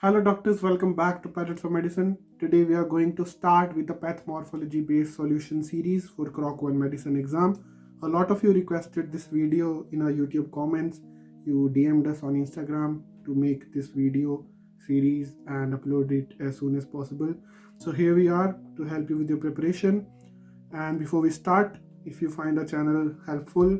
Hello, doctors. Welcome back to Parrots of Medicine. Today, we are going to start with the path morphology based solution series for Croc 1 medicine exam. A lot of you requested this video in our YouTube comments. You DM'd us on Instagram to make this video series and upload it as soon as possible. So, here we are to help you with your preparation. And before we start, if you find our channel helpful,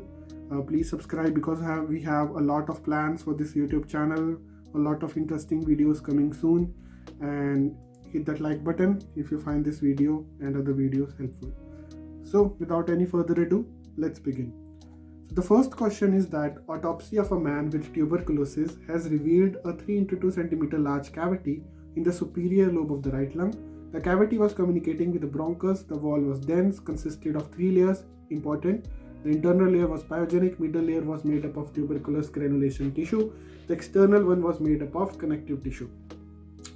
please subscribe because we have a lot of plans for this YouTube channel, a lot of interesting videos coming soon, and hit that like button if you find this video and other videos helpful. So without any further ado, let's begin. So the first question is that autopsy of a man with tuberculosis has revealed a 3 into 2 centimeter large cavity in the superior lobe of the right lung. The cavity was communicating with the bronchus. The wall was dense, consisted of 3 layers. Important. The internal layer was pyogenic, middle layer was made up of tuberculous granulation tissue. The external one was made up of connective tissue.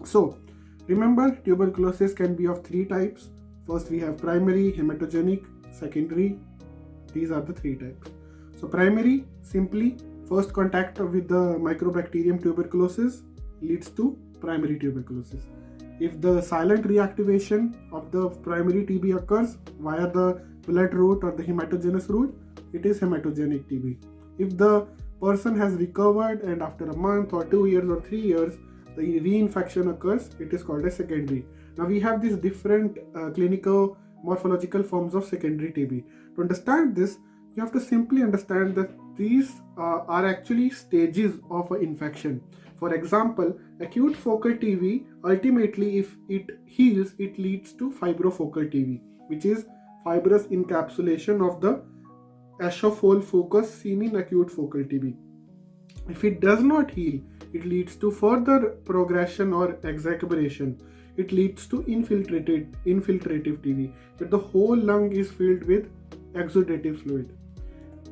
So, remember, tuberculosis can be of 3 types. First, we have primary, hematogenic, secondary. These are the 3 types. So, primary, simply, first contact with the Mycobacterium tuberculosis leads to primary tuberculosis. If the silent reactivation of the primary TB occurs via the blood route or the hematogenous route, it is hematogenic TB. If the person has recovered and after a month or 2 years or 3 years, the reinfection occurs, it is called a secondary. Now we have these different clinical morphological forms of secondary TB. To understand this, you have to simply understand that these are actually stages of an infection. For example, acute focal TB, ultimately if it heals, it leads to fibrofocal TB, which is fibrous encapsulation of the Asheville focus seen in acute focal TB. If it does not heal, it leads to further progression or exacerbation. It leads to infiltrative TB, where the whole lung is filled with exudative fluid.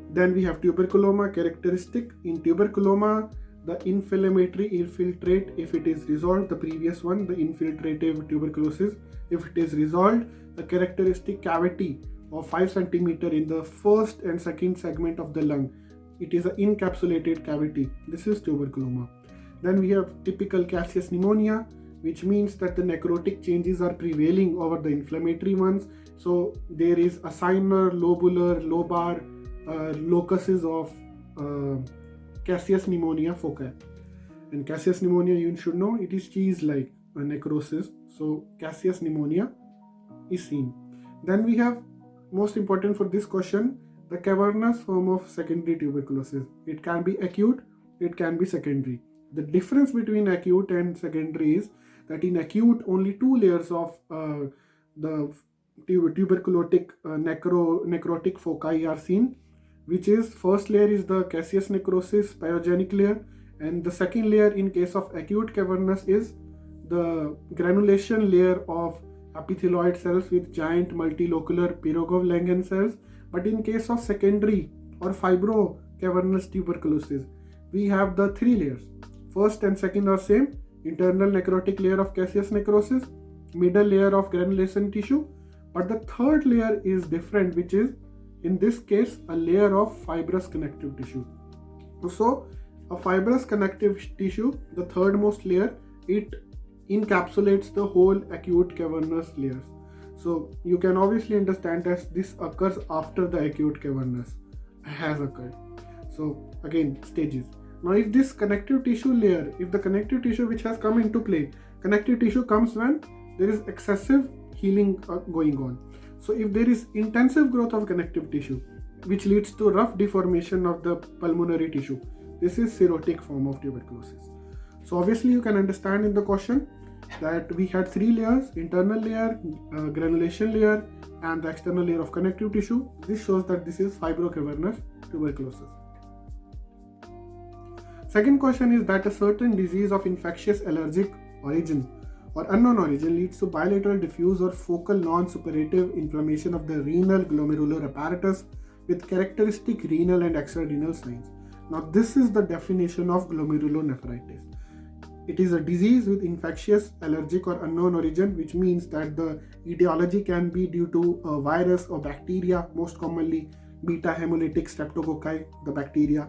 Then we have tuberculoma characteristic. In tuberculoma, the inflammatory infiltrate, if it is resolved, the previous one, the infiltrative tuberculosis, if it is resolved, the characteristic cavity of 5 cm in the first and second segment of the lung, it is an encapsulated cavity. This is tuberculoma. Then we have typical caseous pneumonia, which means that the necrotic changes are prevailing over the inflammatory ones. So there is acinar, lobular, lobar locuses of caseous pneumonia foci. And caseous pneumonia, you should know, it is cheese-like necrosis. So caseous pneumonia is seen. Then we have, most important for this question, the cavernous form of secondary tuberculosis. It can be acute, it can be secondary. The difference between acute and secondary is that in acute, only 2 layers of the tuberculotic necrotic foci are seen, which is first layer is the caseous necrosis pyogenic layer, and the second layer in case of acute cavernous is the granulation layer of epithelioid cells with giant multilocular Pirogov-Langen cells. But in case of secondary or fibrocavernous tuberculosis, we have the 3 layers. First and second are same: internal necrotic layer of caseous necrosis, middle layer of granulation tissue, but the third layer is different, which is in this case a layer of fibrous connective tissue. So a fibrous connective tissue, the third most layer, it encapsulates the whole acute cavernous layers. So you can obviously understand that this occurs after the acute cavernous has occurred. So again, stages. Now if this connective tissue layer, if the connective tissue which has come into play, connective tissue comes when there is excessive healing going on. So if there is intensive growth of connective tissue, which leads to rough deformation of the pulmonary tissue, this is cirrhotic form of tuberculosis. So obviously you can understand in the question that we had 3 layers: internal layer, granulation layer, and the external layer of connective tissue. This shows that this is fibrocavernous tuberculosis. Second question is that a certain disease of infectious allergic origin or unknown origin leads to bilateral diffuse or focal non-suppurative inflammation of the renal glomerular apparatus with characteristic renal and extrarenal signs. Now this is the definition of glomerulonephritis. It is a disease with infectious, allergic or unknown origin, which means that the etiology can be due to a virus or bacteria, most commonly beta hemolytic streptococci, the bacteria,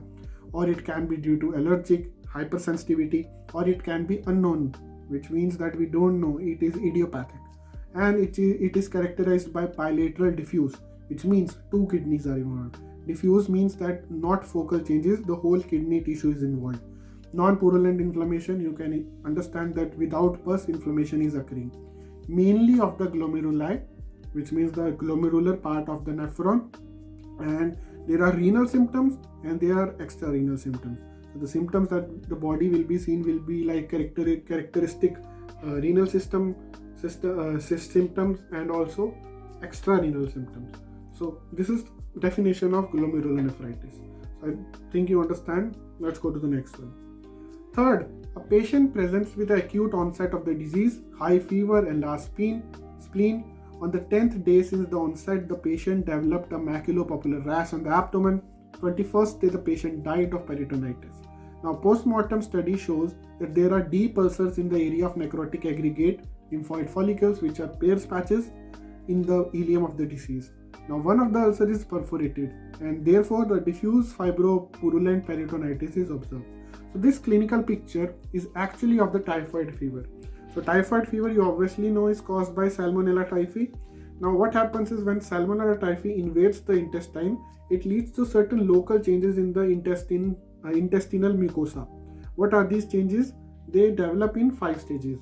or it can be due to allergic, hypersensitivity, or it can be unknown which means that we don't know, it is idiopathic. And it is characterized by bilateral diffuse, which means two kidneys are involved. Diffuse means that not focal changes, the whole kidney tissue is involved. Non-purulent inflammation, you can understand that without pus, inflammation is occurring. Mainly of the glomeruli, which means the glomerular part of the nephron, and there are renal symptoms and there are extrarenal symptoms. So the symptoms that the body will be seen will be like characteristic renal system symptoms and also extrarenal symptoms. So this is definition of glomerulonephritis. So I think you understand. Let's go to the next one. Third, a patient presents with the acute onset of the disease, high fever, enlarged spleen. On the 10th day since the onset, the patient developed a maculopapular rash on the abdomen. 21st day, the patient died of peritonitis. Now, post-mortem study shows that there are deep ulcers in the area of necrotic aggregate lymphoid follicles, which are Peyer's patches in the ileum of the deceased. Now, one of the ulcers is perforated, and therefore the diffuse fibropurulent peritonitis is observed. So this clinical picture is actually of the typhoid fever. So typhoid fever, you obviously know, is caused by Salmonella typhi. Now what happens is when Salmonella typhi invades the intestine, it leads to certain local changes in the intestinal mucosa. What are these changes? They develop in 5 stages.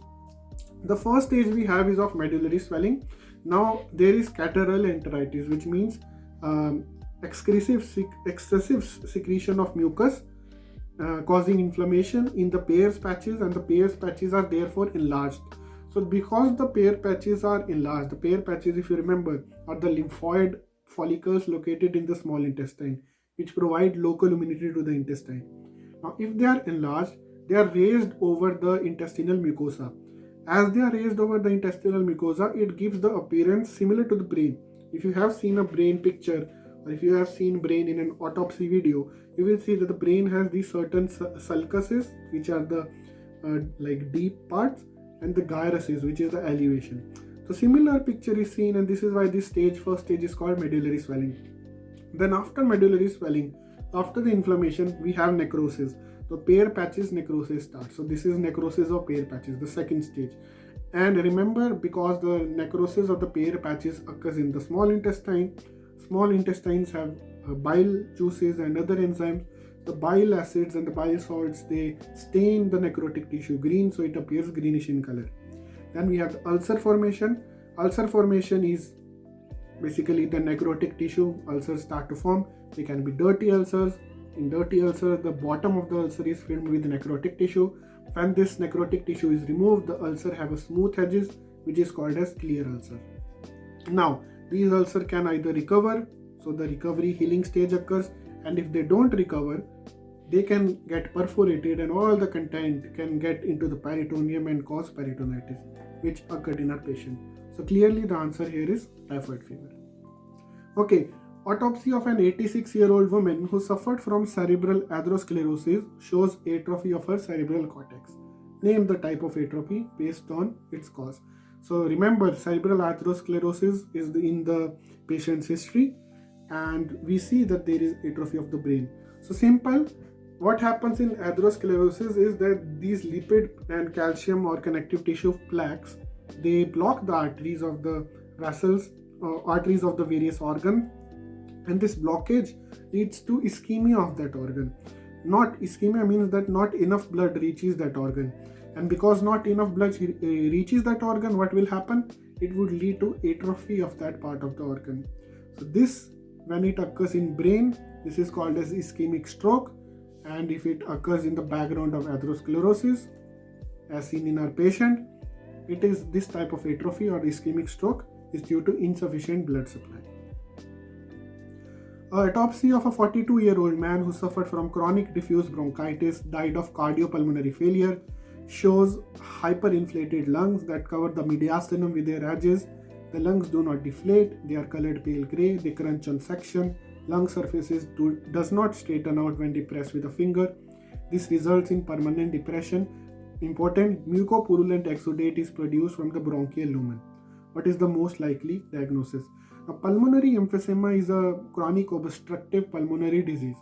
The first stage we have is of medullary swelling. Now there is catarrhal enteritis, which means excessive secretion of mucus, causing inflammation in the Peyer's patches, and the Peyer's patches are therefore enlarged. So because the Peyer patches are enlarged, the Peyer patches, if you remember, are the lymphoid follicles located in the small intestine, which provide local immunity to the intestine. Now if they are enlarged, they are raised over the intestinal mucosa. As they are raised over the intestinal mucosa, it gives the appearance similar to the brain. If you have seen a brain picture, or if you have seen brain in an autopsy video, you will see that the brain has these certain sulcuses, which are the like deep parts, and the gyruses, which is the elevation. So similar picture is seen, and this is why this first stage is called medullary swelling. Then after medullary swelling, after the inflammation, we have necrosis. So Peyer patches necrosis starts. So this is necrosis of Peyer patches, the second stage. And remember, because the necrosis of the Peyer patches occurs in the small intestines have bile juices and other enzymes. The bile acids and the bile salts, they stain the necrotic tissue green, so it appears greenish in color. Then we have the ulcer formation. Ulcer formation is basically the necrotic tissue. Ulcers start to form. They can be dirty ulcers. In dirty ulcer, the bottom of the ulcer is filled with necrotic tissue. When this necrotic tissue is removed, the ulcer have a smooth edges, which is called as clear ulcer. Now, these ulcers can either recover, so the recovery healing stage occurs, and if they don't recover, they can get perforated and all the content can get into the peritoneum and cause peritonitis, which occurred in our patient. So clearly the answer here is typhoid fever. Okay, autopsy of an 86-year-old woman who suffered from cerebral atherosclerosis shows atrophy of her cerebral cortex. Name the type of atrophy based on its cause. So remember, cerebral atherosclerosis is in the patient's history, and we see that there is atrophy of the brain. So simple, what happens in atherosclerosis is that these lipid and calcium or connective tissue plaques, they block the arteries of the vessels, arteries of the various organs, and this blockage leads to ischemia of that organ. Not ischemia means that not enough blood reaches that organ, and because not enough blood reaches that organ, what will happen? It would lead to atrophy of that part of the organ. So this, when it occurs in brain, this is called as ischemic stroke, and if it occurs in the background of atherosclerosis, as seen in our patient, it is this type of atrophy or ischemic stroke is due to insufficient blood supply. An autopsy of a 42-year-old man who suffered from chronic diffuse bronchitis, died of cardiopulmonary failure, shows hyperinflated lungs that cover the mediastinum with their edges. The lungs do not deflate, they are colored pale grey, they crunch on section, lung surfaces does not straighten out when depressed with a finger. This results in permanent depression. Important, mucopurulent exudate is produced from the bronchial lumen. What is the most likely diagnosis? Now, pulmonary emphysema is a chronic obstructive pulmonary disease.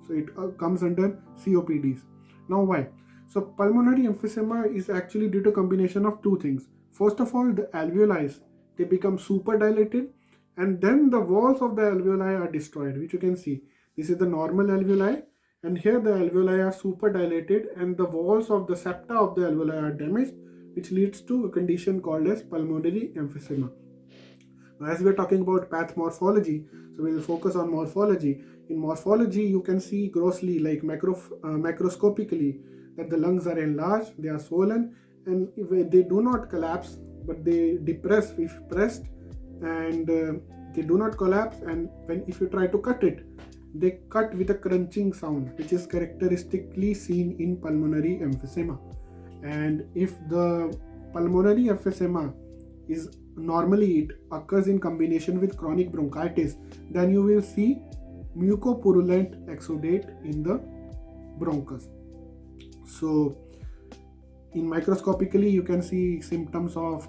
So it comes under COPDs. Now why? So pulmonary emphysema is actually due to a combination of two things. First of all, the alveoli, they become super dilated, and then the walls of the alveoli are destroyed, which you can see. This is the normal alveoli, and here the alveoli are super dilated and the walls of the septa of the alveoli are damaged, which leads to a condition called as pulmonary emphysema. Now, as we are talking about path morphology, so we will focus on morphology. In morphology, you can see grossly, like macroscopically, that the lungs are enlarged, they are swollen, and if they do not collapse, but they depress if pressed, and they do not collapse. And if you try to cut it, they cut with a crunching sound, which is characteristically seen in pulmonary emphysema. And if the pulmonary emphysema is normally it occurs in combination with chronic bronchitis, then you will see mucopurulent exudate in the bronchus. So in microscopically you can see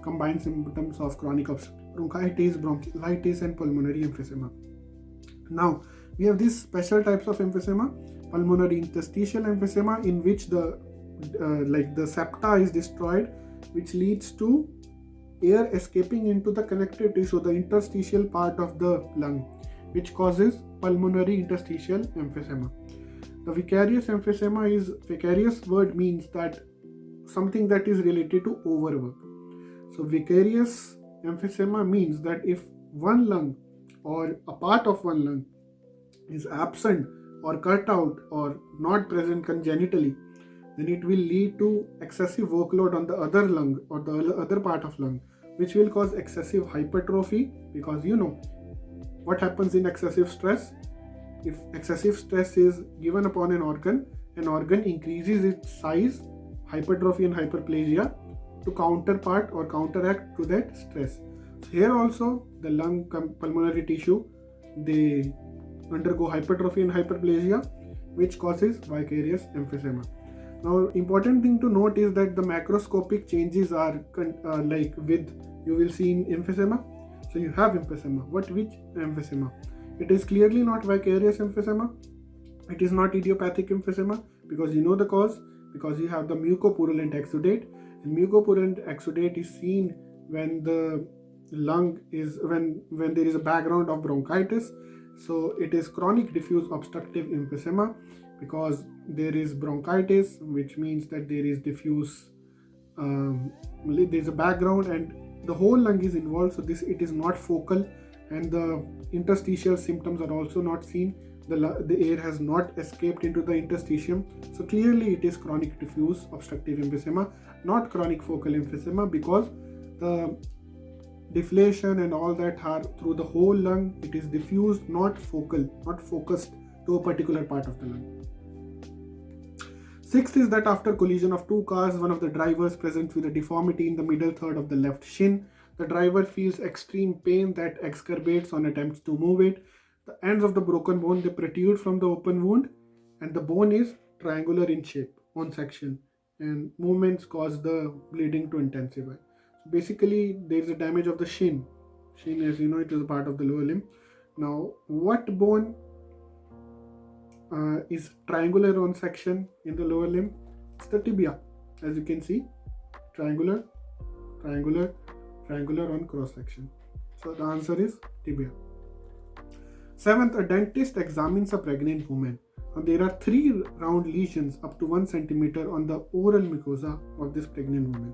combined symptoms of chronic obstructive bronchitis, bronchiolitis, and pulmonary emphysema. Now we have these special types of emphysema: pulmonary interstitial emphysema, in which the septa is destroyed, which leads to air escaping into the connective tissue, the interstitial part of the lung, which causes pulmonary interstitial emphysema. The vicarious emphysema is, vicarious word means that something that is related to overwork. So vicarious emphysema means that if one lung or a part of one lung is absent or cut out or not present congenitally, then it will lead to excessive workload on the other lung or the other part of lung, which will cause excessive hypertrophy. Because you know what happens in excessive stress. If excessive stress is given upon an organ increases its size, hypertrophy and hyperplasia, to counterpart or counteract to that stress. So here also the lung pulmonary tissue, they undergo hypertrophy and hyperplasia, which causes vicarious emphysema. Now, important thing to note is that the macroscopic changes are like with you will see in emphysema. So you have emphysema. Which emphysema? It is clearly not vicarious emphysema. It is not idiopathic emphysema, because you know the cause, because you have the mucopurulent exudate, and mucopurulent exudate is seen when the lung is when there is a background of bronchitis. So it is chronic diffuse obstructive emphysema, because there is bronchitis, which means that there is diffuse there is a background and the whole lung is involved. So it is not focal, and the interstitial symptoms are also not seen. The air has not escaped into the interstitium. So clearly it is chronic diffuse obstructive emphysema, not chronic focal emphysema, because the deflation and all that are through the whole lung. It is diffused, not focal, not focused to a particular part of the lung. Sixth is that after collision of two cars, one of the drivers presents with a deformity in the middle third of the left shin. The driver feels extreme pain that exacerbates on attempts to move it. The ends of the broken bone, they protrude from the open wound, and the bone is triangular in shape on section, and movements cause the bleeding to intensify. So basically there is a damage of the shin. Shin, as you know, it is a part of the lower limb. Now what bone is triangular on section in the lower limb? It's the tibia. As you can see, triangular, triangular, triangular on cross section. So the answer is tibia. Seventh, a dentist examines a pregnant woman. Now there are 3 round lesions up to 1 centimeter on the oral mucosa of this pregnant woman.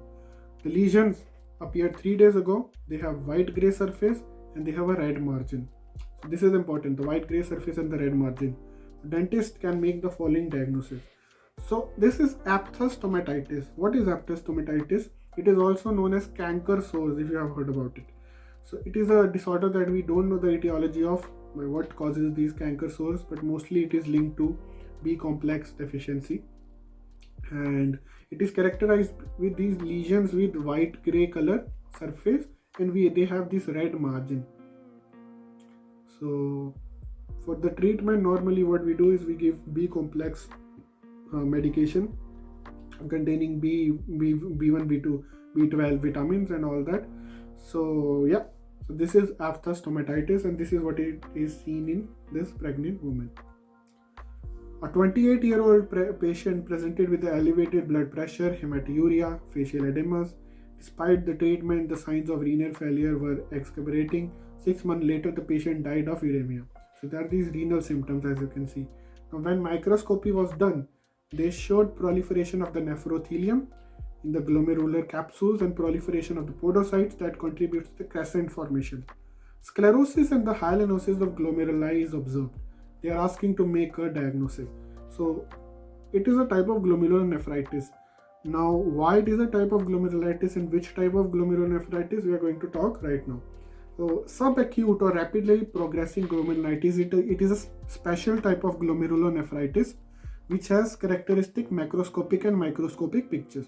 The lesions appeared 3 days ago. They have white-gray surface and they have a red margin. So this is important, the white-gray surface and the red margin. The dentist can make the following diagnosis. So this is aphthous stomatitis. What is aphthous stomatitis? It is also known as canker sores, if you have heard about it. So it is a disorder that we don't know the etiology of, what causes these canker sores, but mostly it is linked to B complex deficiency, and it is characterized with these lesions with white gray color surface, and they have this red margin. So for the treatment, normally what we do is we give B complex medication containing B1, B2, B12 vitamins and all that. So yeah, so this is aphthous stomatitis, and this is what it is seen in this pregnant woman. A 28-year-old patient presented with elevated blood pressure, hematuria, facial edemas. Despite the treatment, the signs of renal failure were exacerbating. 6 months later, the patient died of uremia. So there are these renal symptoms, as you can see. Now, when microscopy was done, they showed proliferation of the nephrothelium in the glomerular capsules and proliferation of the podocytes that contributes to the crescent formation. Sclerosis and the hyalinosis of glomeruli is observed. They are asking to make a diagnosis. So it is a type of glomerulonephritis. Now, why it is a type of glomerulitis and which type of glomerulonephritis we are going to talk right now. So subacute or rapidly progressing glomerulitis, it is a special type of glomerulonephritis which has characteristic macroscopic and microscopic pictures.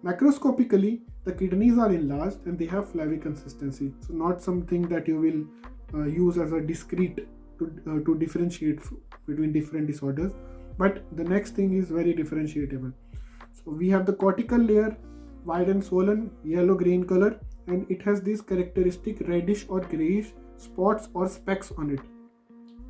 Macroscopically, the kidneys are enlarged and they have flabby consistency. So not something that you will use as a discrete to differentiate between different disorders. But the next thing is very differentiable. So we have the cortical layer, wide and swollen, yellow-green color, and it has these characteristic reddish or grayish spots or specks on it.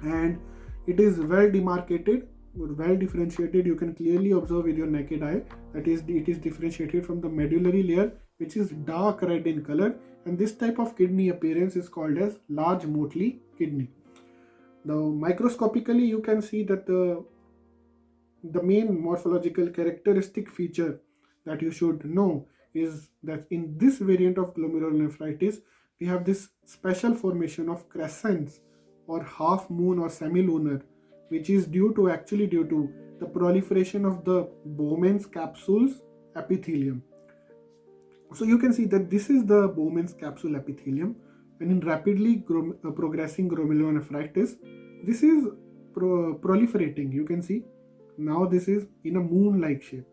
And it is well demarcated, well differentiated. You can clearly observe with your naked eye that it is differentiated from the medullary layer, which is dark red in color, and this type of kidney appearance is called as large motley kidney. Now microscopically you can see that the main morphological characteristic feature that you should know is that in this variant of glomerulonephritis we have this special formation of crescents or half moon or semilunar, which is due to the proliferation of the Bowman's capsules epithelium. So you can see that this is the Bowman's capsule epithelium, and in rapidly progressing glomerulonephritis, this is proliferating. You can see now this is in a moon-like shape,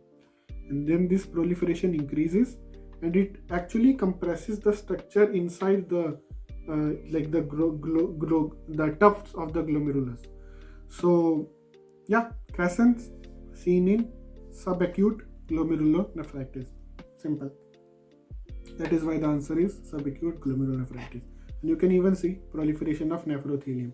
and then this proliferation increases and it actually compresses the structure inside the the tufts of the glomerulus. So yeah, crescents seen in subacute glomerulonephritis. Simple. That is why the answer is subacute glomerulonephritis. And you can even see proliferation of nephrothelium.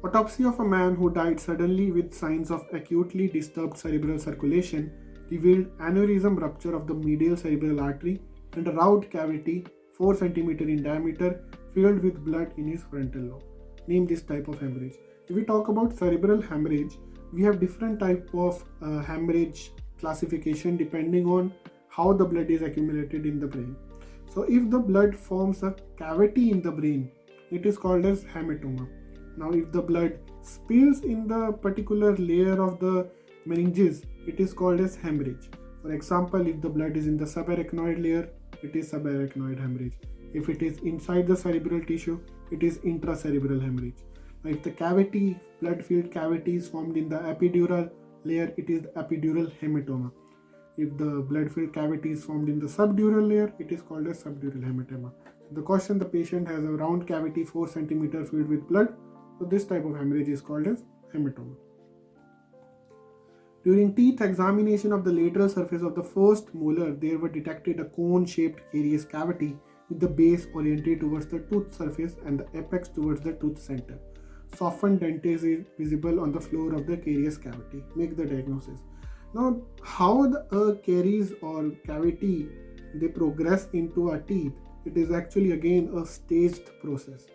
Autopsy of a man who died suddenly with signs of acutely disturbed cerebral circulation revealed aneurysm rupture of the medial cerebral artery and a round cavity 4 cm in diameter filled with blood in his frontal lobe. Name this type of hemorrhage. If we talk about cerebral hemorrhage, we have different type of hemorrhage classification depending on how the blood is accumulated in the brain. So if the blood forms a cavity in the brain, it is called as hematoma. Now if the blood spills in the particular layer of the meninges, it is called as hemorrhage. For example, if the blood is in the subarachnoid layer, it is subarachnoid hemorrhage. If it is inside the cerebral tissue, it is intracerebral hemorrhage. Now if the blood-filled cavity is formed in the epidural layer, it is the epidural hematoma. If the blood-filled cavity is formed in the subdural layer, it is called as subdural hematoma. The question: the patient has a round cavity 4 cm filled with blood. So this type of hemorrhage is called as hematoma. During teeth examination of the lateral surface of the first molar, there were detected a cone-shaped carious cavity with the base oriented towards the tooth surface and the apex towards the tooth center. Softened dentate is visible on the floor of the carious cavity. Make the diagnosis. Now, how the caries or cavity they progress into our teeth? It is actually again a staged process.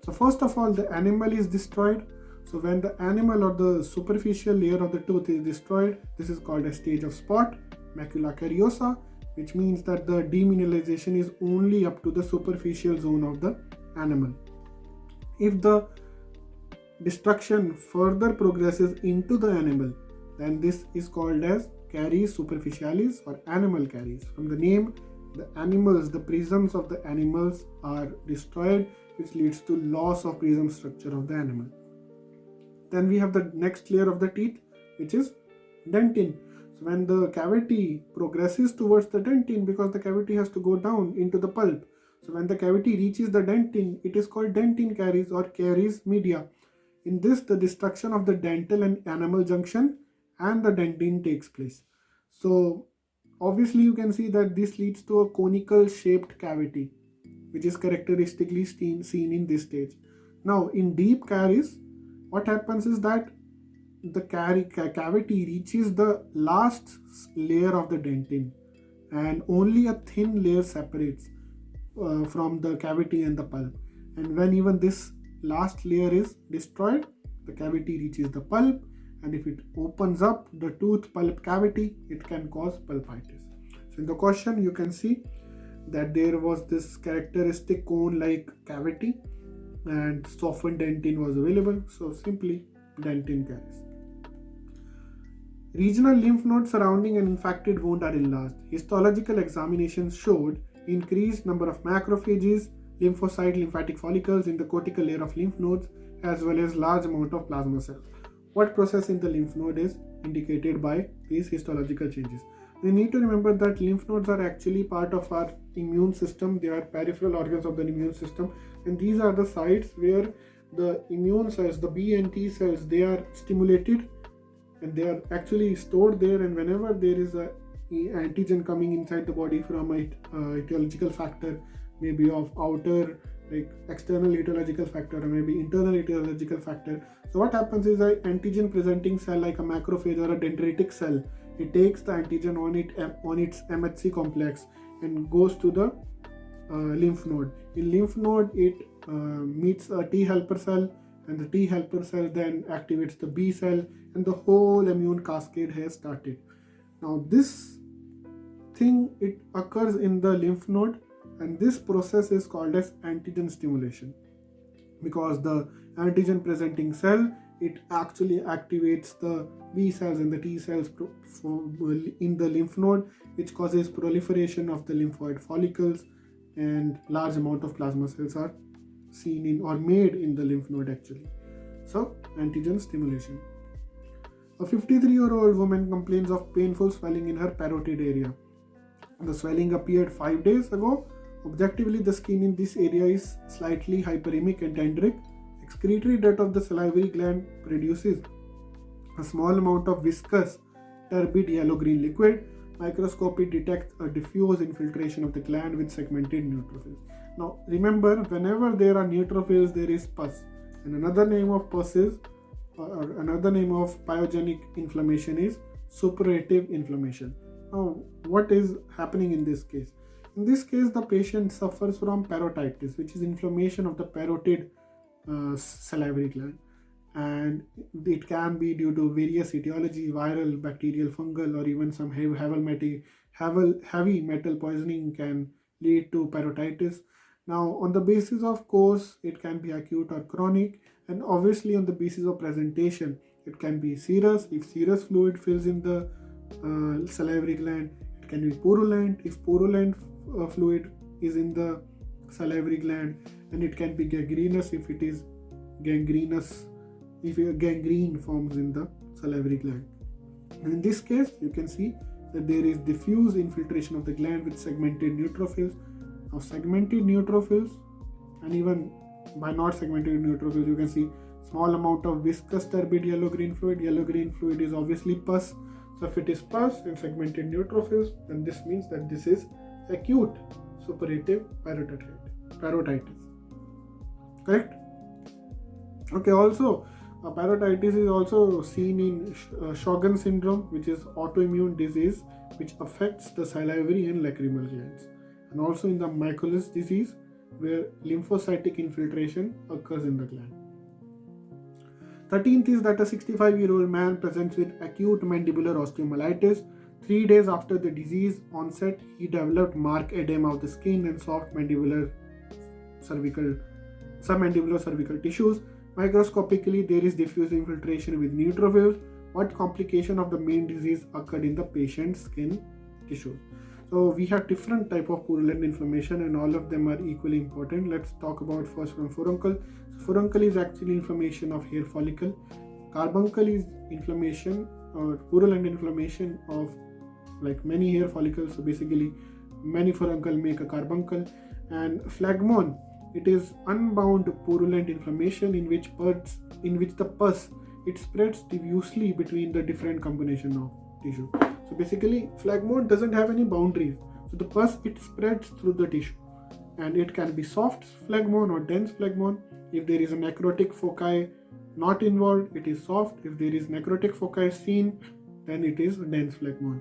So first of all, the enamel is destroyed. So when the enamel or the superficial layer of the tooth is destroyed, this is called a stage of spot, macula cariosa, which means that the demineralization is only up to the superficial zone of the enamel. If the destruction further progresses into the enamel, then this is called as caries superficialis or enamel caries. From the name, the prisms of the animals are destroyed, which leads to loss of prism structure of the enamel. Then we have the next layer of the teeth, which is dentin. So when the cavity progresses towards the dentin, because the cavity has to go down into the pulp. So when the cavity reaches the dentin, it is called dentin caries or caries media. In this, the destruction of the dental and enamel junction and the dentin takes place. So obviously you can see that this leads to a conical shaped cavity, which is characteristically seen in this stage. Now in deep caries, what happens is that the cavity reaches the last layer of the dentin, and only a thin layer separates from the cavity and the pulp. And when even this last layer is destroyed, the cavity reaches the pulp, and if it opens up the tooth pulp cavity, it can cause pulpitis. So in the question you can see that there was this characteristic cone-like cavity and softened dentin was available, so simply dentin caries. Regional lymph nodes surrounding an infected wound are enlarged. Histological examinations showed increased number of macrophages, lymphocyte lymphatic follicles in the cortical layer of lymph nodes, as well as large amount of plasma cells. What process in the lymph node is indicated by these histological changes? We need to remember that lymph nodes are actually part of our immune system. They are peripheral organs of the immune system, and these are the sites where the immune cells, the B and T cells, they are stimulated and they are actually stored there. And whenever there is a antigen coming inside the body from a etiological factor, maybe of outer, like external etiological factor, or maybe internal etiological factor, so what happens is an antigen presenting cell like a macrophage or a dendritic cell, it takes the antigen on its MHC complex and goes to the lymph node. In lymph node, it meets a T helper cell, and the T helper cell then activates the B cell, and the whole immune cascade has started. Now this thing, it occurs in the lymph node, and this process is called as antigen stimulation, because the antigen presenting cell, it actually activates the B cells and the T cells in the lymph node, which causes proliferation of the lymphoid follicles, and large amount of plasma cells are seen in or made in the lymph node actually. So antigen stimulation. A 53-year-old woman complains of painful swelling in her parotid area. The swelling appeared 5 days ago. Objectively, the skin in this area is slightly hyperemic and tenderic. Excretory duct of the salivary gland produces a small amount of viscous, turbid yellow-green liquid. Microscopy detects a diffuse infiltration of the gland with segmented neutrophils. Now, remember, whenever there are neutrophils, there is pus. And another name of pus is, or another name of pyogenic inflammation is suppurative inflammation. Now, what is happening in this case? In this case, the patient suffers from parotitis, which is inflammation of the parotid salivary gland, and it can be due to various etiology, viral, bacterial, fungal, or even some heavy metal poisoning can lead to parotitis. Now, on the basis of course, it can be acute or chronic, and obviously on the basis of presentation, it can be serous. If serous fluid fills in the salivary gland, it can be purulent. If purulent fluid is in the salivary gland, and it can be gangrenous if it is gangrenous, if gangrene forms in the salivary gland. And in this case, you can see that there is diffuse infiltration of the gland with segmented neutrophils. Now, segmented neutrophils, and even by not segmented neutrophils, you can see small amount of viscous turbid yellow-green fluid. Yellow-green fluid is obviously pus. So if it is pus and segmented neutrophils, then this means that this is acute suppurative parotitis. Correct? Okay, also parotitis is also seen in Sjogren's syndrome, which is autoimmune disease which affects the salivary and lacrimal glands, and also in the Michaelis disease, where lymphocytic infiltration occurs in the gland. 13th is that a 65-year-old man presents with acute mandibular osteomyelitis. 3 days after the disease onset, he developed marked edema of the skin and soft submandibular cervical tissues. Microscopically, there is diffuse infiltration with neutrophils. What complication of the main disease occurred in the patient's skin tissue? So we have different type of purulent inflammation, and all of them are equally important. Let's talk about first from furuncle. Furuncle is actually inflammation of hair follicle. Carbuncle is inflammation or purulent inflammation of like many hair follicles. So basically, many furuncle make a carbuncle. And phlegmon, it is unbound purulent inflammation in which the pus, it spreads diffusely between the different combination of tissue. So basically, phlegmon doesn't have any boundaries. So the pus, it spreads through the tissue, and it can be soft phlegmon or dense phlegmon. If there is a necrotic foci not involved, it is soft. If there is necrotic foci seen, then it is dense phlegmon.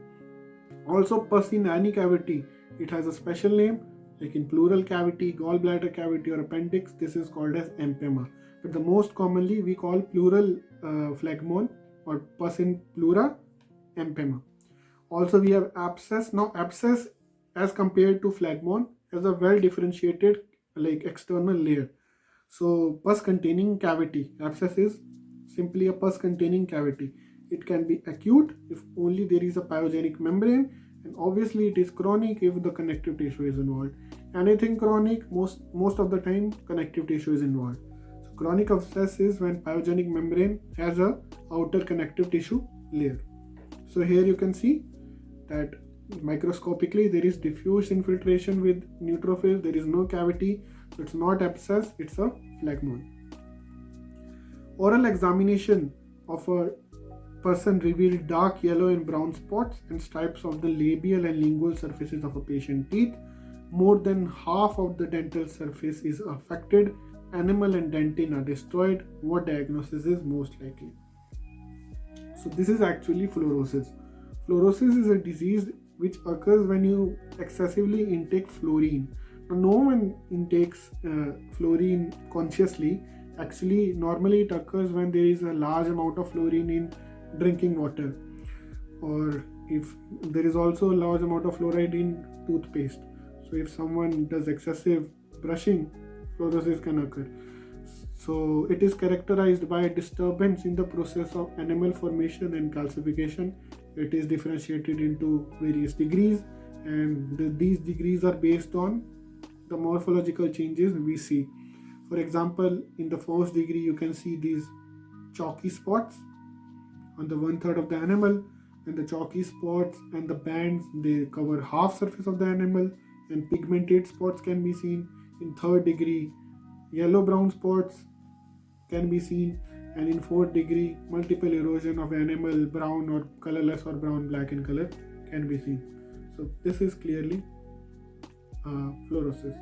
Also, pus in any cavity, it has a special name, like in pleural cavity, gallbladder cavity, or appendix. This is called as empyema. But the most commonly we call pleural phlegmon or pus in pleura empyema. Also, we have abscess. Now, abscess as compared to phlegmon has a well differentiated like external layer. So, pus containing cavity. Abscess is simply a pus containing cavity. It can be acute if only there is a pyogenic membrane, and obviously it is chronic if the connective tissue is involved. Anything chronic, most of the time connective tissue is involved. So chronic abscess is when pyogenic membrane has a outer connective tissue layer. So here you can see that microscopically there is diffuse infiltration with neutrophils. There is no cavity, so it's not abscess, it's a phlegmon. Oral examination of a person revealed dark yellow and brown spots and stripes of the labial and lingual surfaces of a patient teeth. More than half of the dental surface is affected. Enamel and dentin are destroyed. What diagnosis is most likely? So this is actually fluorosis. Fluorosis is a disease which occurs when you excessively intake fluorine. Now, no one intakes fluorine consciously. Actually, normally it occurs when there is a large amount of fluorine in drinking water, or if there is also a large amount of fluoride in toothpaste. So if someone does excessive brushing, fluorosis can occur. So it is characterized by a disturbance in the process of enamel formation and calcification. It is differentiated into various degrees, and these degrees are based on the morphological changes we see. For example, in the first degree you can see these chalky spots on the 1/3 of the enamel, and the chalky spots and the bands, they cover half surface of the enamel, and pigmented spots can be seen. In 3rd degree, yellow brown spots can be seen, and in 4th degree, multiple erosion of enamel, brown or colorless or brown black in color can be seen. So this is clearly fluorosis.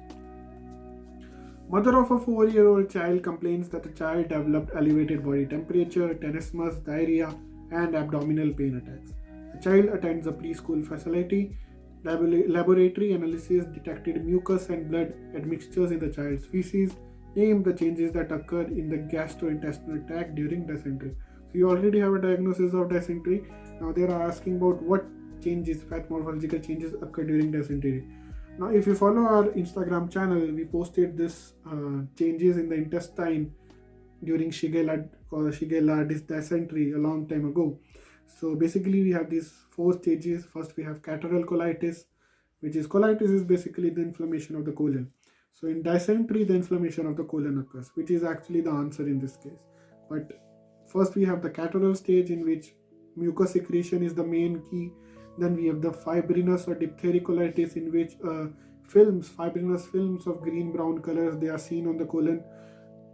Mother of a 4-year-old child complains that the child developed elevated body temperature, tenesmus, diarrhea, and abdominal pain attacks. The child attends a preschool facility. Laboratory analysis detected mucus and blood admixtures in the child's feces. Name the changes that occur in the gastrointestinal tract during dysentery. So you already have a diagnosis of dysentery. Now they are asking about what changes, pathomorphological changes occur during dysentery. Now, if you follow our Instagram channel, we posted this changes in the intestine during Shigella dysentery a long time ago. So basically, we have these 4 stages. First, we have catarrhal colitis, which is colitis is basically the inflammation of the colon. So in dysentery, the inflammation of the colon occurs, which is actually the answer in this case. But first, we have the catarrhal stage, in which mucus secretion is the main key. Then we have the fibrinous or diphtheric colitis, in which fibrinous films of green-brown colors, they are seen on the colon.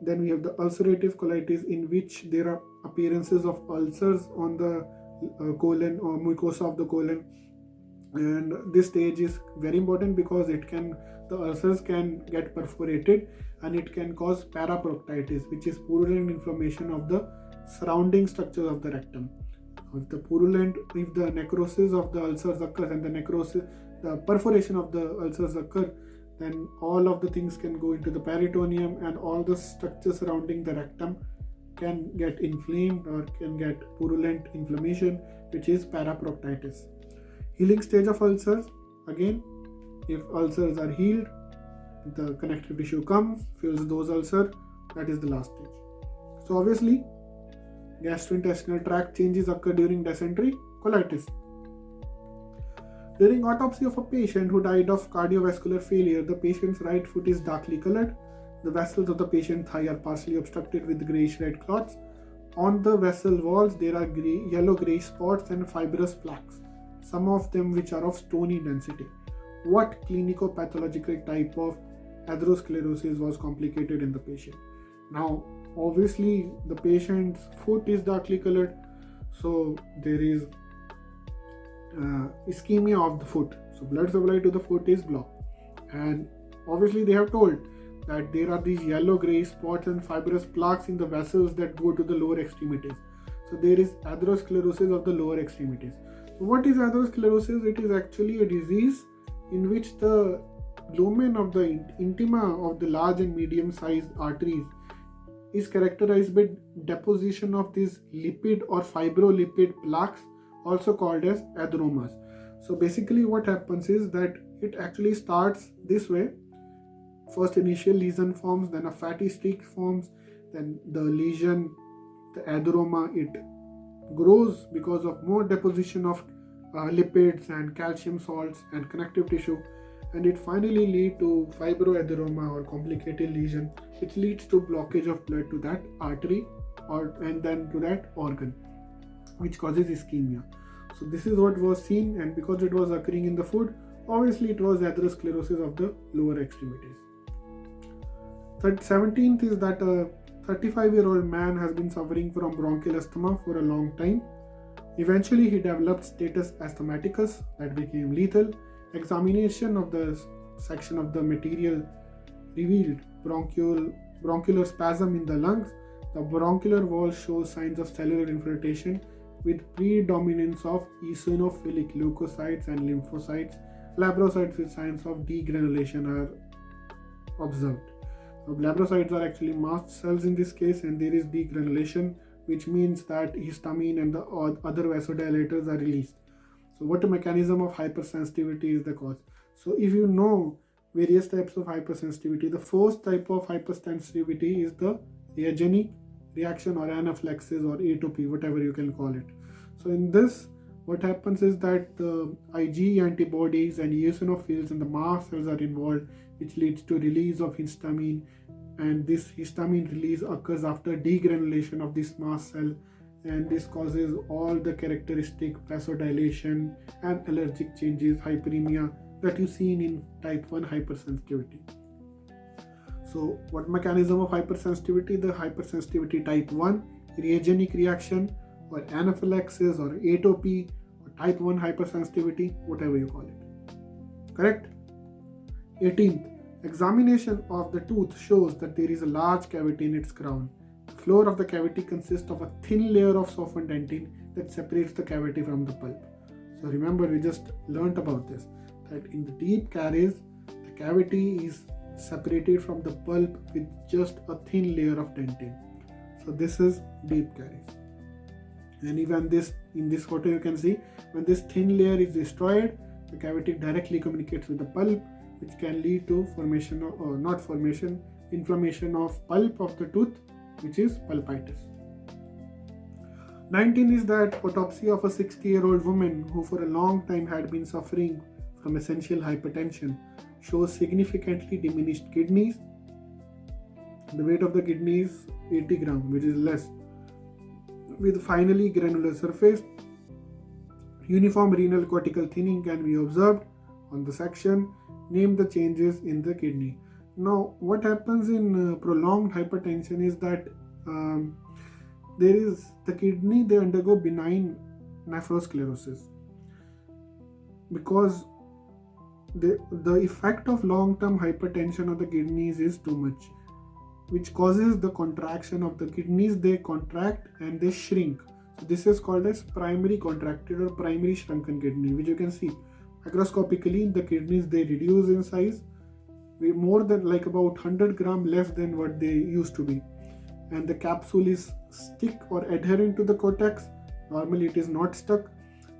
Then we have the ulcerative colitis, in which there are appearances of ulcers on the colon or mucosa of the colon. And this stage is very important because the ulcers can get perforated, and it can cause paraproctitis, which is purulent inflammation of the surrounding structures of the rectum. If the necrosis of the ulcers occurs and the perforation of the ulcers occur, then all of the things can go into the peritoneum, and all the structures surrounding the rectum can get inflamed or can get purulent inflammation, which is paraproctitis. Healing stage of ulcers, again, if ulcers are healed, the connective tissue comes, fills those ulcers, that is the last stage. So obviously, gastrointestinal tract changes occur during dysentery, colitis. During autopsy of a patient who died of cardiovascular failure, the patient's right foot is darkly colored. The vessels of the patient's thigh are partially obstructed with greyish-red clots. On the vessel walls, there are yellow-greyish spots and fibrous plaques, some of them which are of stony density. What clinico-pathological type of atherosclerosis was complicated in the patient? Now, obviously, the patient's foot is darkly colored, so there is ischemia of the foot. So blood supply to the foot is blocked, and obviously they have told that there are these yellow-gray spots and fibrous plaques in the vessels that go to the lower extremities. So there is atherosclerosis of the lower extremities. So what is atherosclerosis? It is actually a disease in which the lumen of the intima of the large and medium-sized arteries is characterized by deposition of these lipid or fibrolepid plaques, also called as atheromas. So basically what happens is that it actually starts this way. First initial lesion forms, then a fatty streak forms, then the lesion, the atheroma, it grows because of more deposition of lipids and calcium salts and connective tissue, and it finally leads to fibroaderoma or complicated lesion, which leads to blockage of blood to that artery and then to that organ, which causes ischemia. So this is what was seen, and because it was occurring in the food, obviously it was atherosclerosis of the lower extremities. 17th is that a 35-year-old man has been suffering from bronchial asthma for a long time. Eventually he developed status asthmaticus that became lethal. Examination of the section of the material revealed bronchial spasm in the lungs. The bronchial wall shows signs of cellular infiltration with predominance of eosinophilic leukocytes and lymphocytes. Labrocytes with signs of degranulation are observed. So labrocytes are actually mast cells in this case, and there is degranulation, which means that histamine and the other vasodilators are released. So what the mechanism of hypersensitivity is the cause. So if you know various types of hypersensitivity, the first type of hypersensitivity is the reagenic reaction or anaphylaxis or atopy, whatever you can call it. So in this, what happens is that the IgE antibodies and eosinophils and the mast cells are involved, which leads to release of histamine, and this histamine release occurs after degranulation of this mast cell, and this causes all the characteristic vasodilation and allergic changes, hyperemia that you see in type 1 hypersensitivity. So what mechanism of hypersensitivity? The hypersensitivity type 1, reagenic reaction or anaphylaxis or atopy or type 1 hypersensitivity, whatever you call it. Correct? 18th, examination of the tooth shows that there is a large cavity in its crown. The floor of the cavity consists of a thin layer of softened dentin that separates the cavity from the pulp. So remember, we just learnt about this, that in the deep caries, the cavity is separated from the pulp with just a thin layer of dentin. So this is deep caries. And even in this photo you can see, when this thin layer is destroyed, the cavity directly communicates with the pulp, which can lead to inflammation of pulp of the tooth, which is pulpitis. 19 is that autopsy of a 60-year-old woman who for a long time had been suffering from essential hypertension shows significantly diminished kidneys. The weight of the kidney is 80 grams, which is less, with finally granular surface. Uniform renal cortical thinning can be observed on the section. Name the changes in the kidney. Now, what happens in prolonged hypertension is that the kidney, they undergo benign nephrosclerosis, because the effect of long-term hypertension of the kidneys is too much, which causes the contraction of the kidneys. They contract and they shrink. So this is called as primary contracted or primary shrunken kidney, which you can see microscopically. The kidneys, they reduce in size, more than like about 100 grams less than what they used to be, and the capsule is stick or adherent to the cortex. Normally it is not stuck,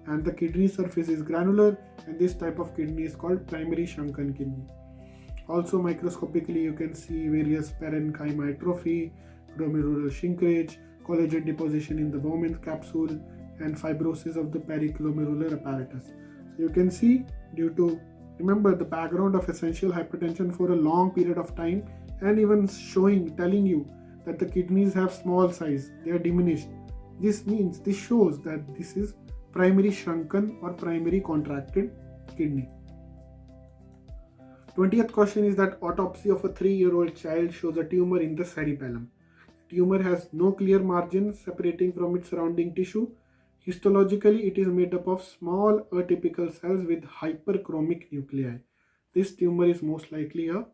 and the kidney surface is granular, and this type of kidney is called primary shrunken kidney. Also microscopically you can see various parenchyma atrophy, glomerular shrinkage, collagen deposition in the Bowman's capsule, and fibrosis of the periglomerular apparatus. So you can see, due to, remember, the background of essential hypertension for a long period of time, and even telling you that the kidneys have small size, they are diminished. This shows that this is primary shrunken or primary contracted kidney. 20th question is that autopsy of a 3-year-old child shows a tumor in the cerebellum. The tumor has no clear margins separating from its surrounding tissue. Histologically, it is made up of small atypical cells with hyperchromic nuclei. This tumor is most likely a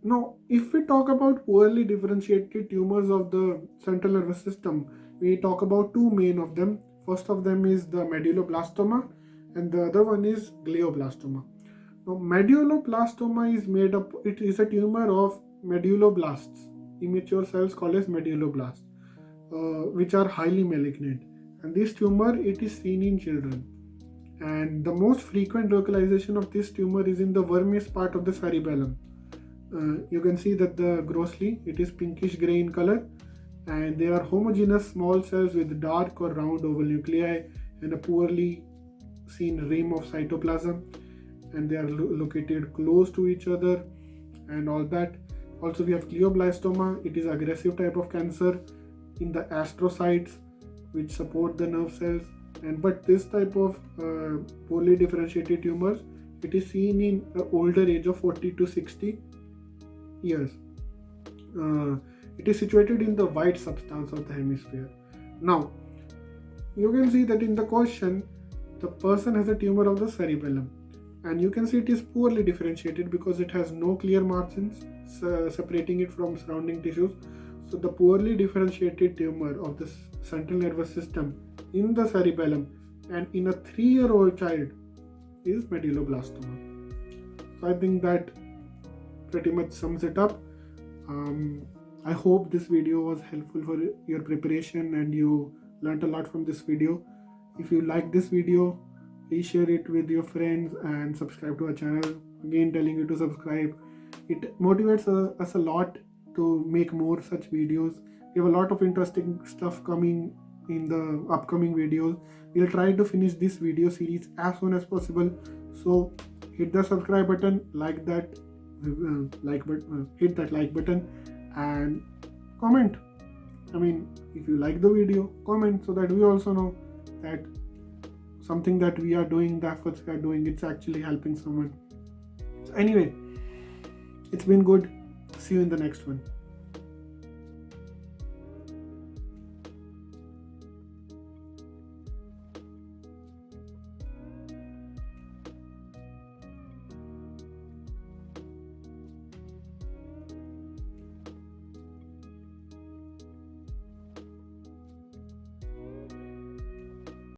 Now, if we talk about poorly differentiated tumors of the central nervous system, we talk about two main of them. First of them is the medulloblastoma, and the other one is glioblastoma. Now, medulloblastoma is made up, it is a tumor of medulloblasts, immature cells called as medulloblasts, which are highly malignant. And this tumor, it is seen in children. And the most frequent localization of this tumor is in the vermis part of the cerebellum. You can see that the grossly it is pinkish gray in color, and they are homogeneous small cells with dark or round oval nuclei and a poorly seen rim of cytoplasm, and they are located close to each other and all that. Also, we have glioblastoma. It is aggressive type of cancer in the astrocytes which support the nerve cells, and but this type of poorly differentiated tumors, it is seen in older age of 40 to 60 years. It is situated in the white substance of the hemisphere. Now, you can see that in the question, the person has a tumor of the cerebellum, and you can see it is poorly differentiated because it has no clear margins separating it from surrounding tissues. So the poorly differentiated tumor of the central nervous system in the cerebellum and in a 3-year-old child is medulloblastoma. So I think that pretty much sums it up. I hope this video was helpful for your preparation and you learned a lot from this video. If you like this video, please share it with your friends and subscribe to our channel. Again, telling you to subscribe. It motivates us a lot to make more such videos. We have a lot of interesting stuff coming in the upcoming videos. We'll try to finish this video series as soon as possible. So hit the subscribe button, hit that like button, and comment. I mean, if you like the video, comment so that we also know that something that we are doing, the efforts we are doing, it's actually helping someone. So anyway, it's been good. See you in the next one.